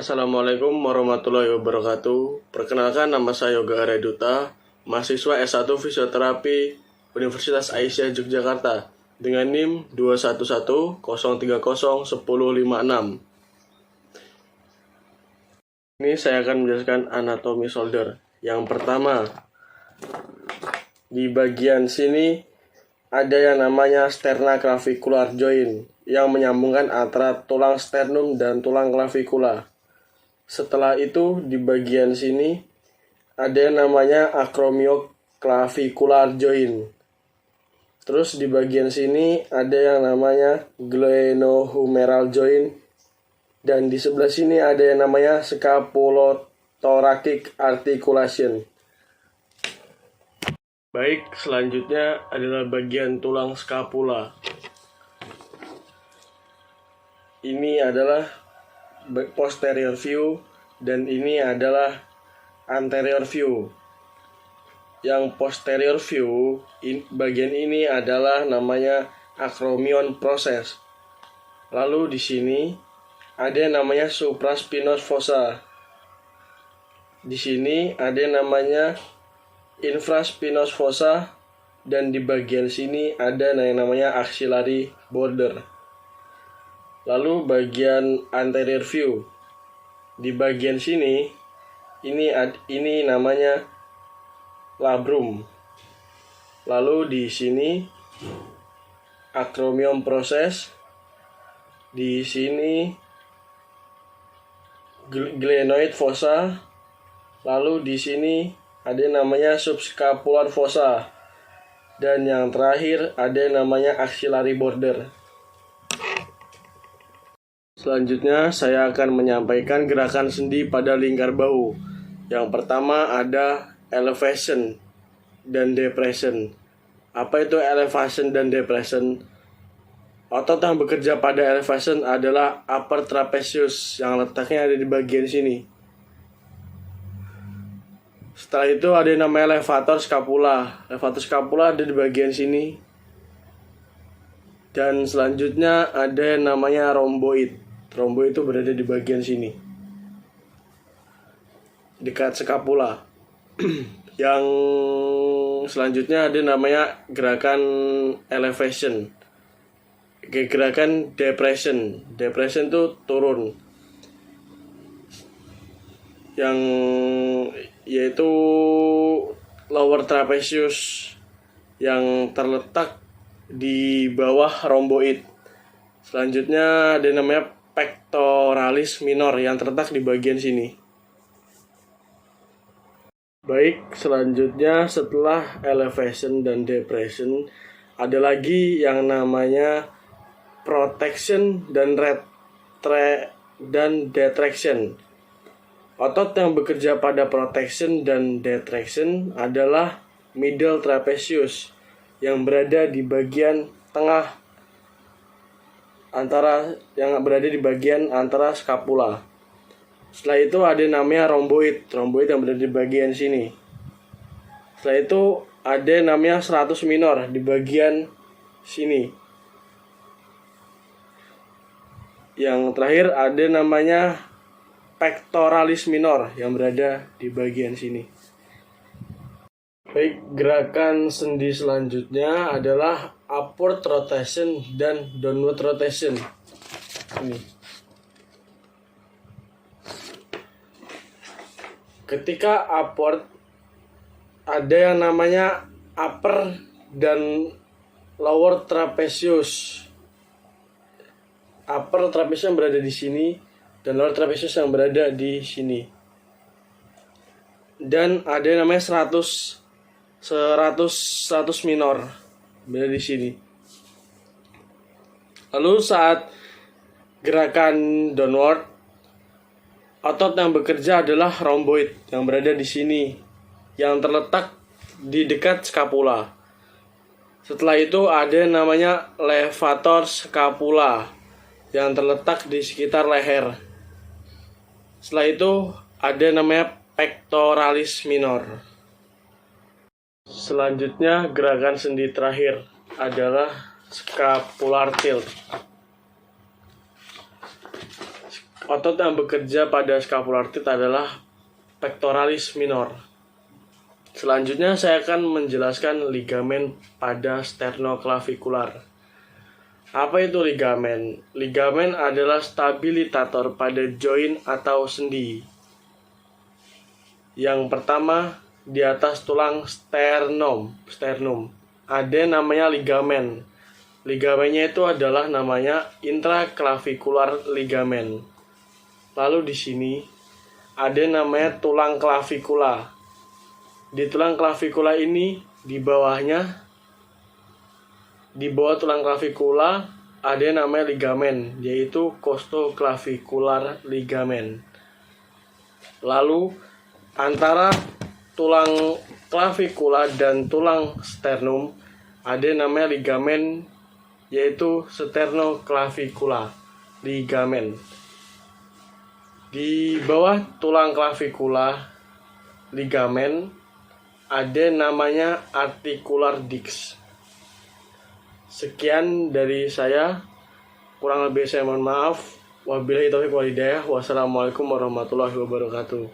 Assalamualaikum warahmatullahi wabarakatuh. Perkenalkan, nama saya Yoga Aryaduta, mahasiswa S1 Fisioterapi Universitas Aisyah Yogyakarta dengan NIM 211030106. Ini saya akan menjelaskan anatomi shoulder. Yang pertama, di bagian sini ada yang namanya sternoclavicular joint yang menyambungkan antara tulang sternum dan tulang clavicular. Setelah itu di bagian sini ada yang namanya acromioclavicular joint. Terus di bagian sini ada yang namanya glenohumeral joint, dan di sebelah sini ada yang namanya scapulothoracic articulation. Baik, selanjutnya adalah bagian tulang scapula. Ini adalah posterior view dan ini adalah anterior view. Yang posterior view, bagian ini adalah namanya acromion process. Lalu di sini ada yang namanya supraspinous fossa. Di sini ada yang namanya infraspinous fossa, dan di bagian sini ada yang namanya axillary border. Lalu bagian anterior view, di bagian sini ini namanya labrum. Lalu di sini acromion process, di sini glenoid fossa, lalu di sini ada yang namanya subscapular fossa, dan yang terakhir ada yang namanya axillary border. Selanjutnya saya akan menyampaikan gerakan sendi pada lingkar bahu. Yang pertama ada elevation dan depression. Apa itu elevation dan depression? Otot yang bekerja pada elevation adalah upper trapezius yang letaknya ada di bagian sini. Setelah itu ada yang namanya levator scapula. Levator scapula ada di bagian sini. Dan selanjutnya ada yang namanya rhomboid. Rhomboid itu berada di bagian sini, dekat scapula. Yang selanjutnya ada namanya gerakan elevation. Gerakan depression. Depression itu turun. Yang yaitu lower trapezius yang terletak di bawah rhomboid. Selanjutnya ada namanya pectoralis minor yang terletak di bagian sini. Baik, selanjutnya setelah elevation dan depression ada lagi yang namanya protection dan detraction. Otot yang bekerja pada protection dan detraction adalah middle trapezius yang berada di bagian tengah antara scapula. Setelah itu ada namanya rhomboid yang berada di bagian sini. Setelah itu ada namanya serratus minor di bagian sini. Yang terakhir ada namanya pectoralis minor yang berada di bagian sini. Baik, gerakan sendi selanjutnya adalah upward rotation dan downward rotation. Ini. Ketika upward ada yang namanya upper dan lower trapezius. Upper trapezius yang berada di sini dan lower trapezius yang berada di sini. Dan ada yang namanya 100 minor berada di sini. Lalu saat gerakan downward, otot yang bekerja adalah rhomboid yang berada di sini, yang terletak di dekat scapula. Setelah itu ada yang namanya levator scapula yang terletak di sekitar leher. Setelah itu ada yang namanya pectoralis minor. Selanjutnya gerakan sendi terakhir adalah scapular tilt. Otot yang bekerja pada scapular artery adalah pectoralis minor. Selanjutnya saya akan menjelaskan ligamen pada sternoclavicular. Apa itu ligamen? Ligamen adalah stabilitator pada joint atau sendi. Yang pertama, di atas tulang sternum ada namanya ligamen. Ligamennya itu adalah namanya intraclavicular ligamen. Lalu di sini ada namanya tulang clavikula. Di tulang clavikula ini di bawah tulang clavikula ada namanya ligamen, yaitu costoclavicular ligamen. Lalu antara tulang clavikula dan tulang sternum ada namanya ligamen, yaitu sternoclavicular ligamen. Di bawah tulang clavikula ligamen ada namanya articular disc. Sekian dari saya, kurang lebih saya mohon maaf. Wabillahi taufiq wal hidayah. Wassalamualaikum warahmatullahi wabarakatuh.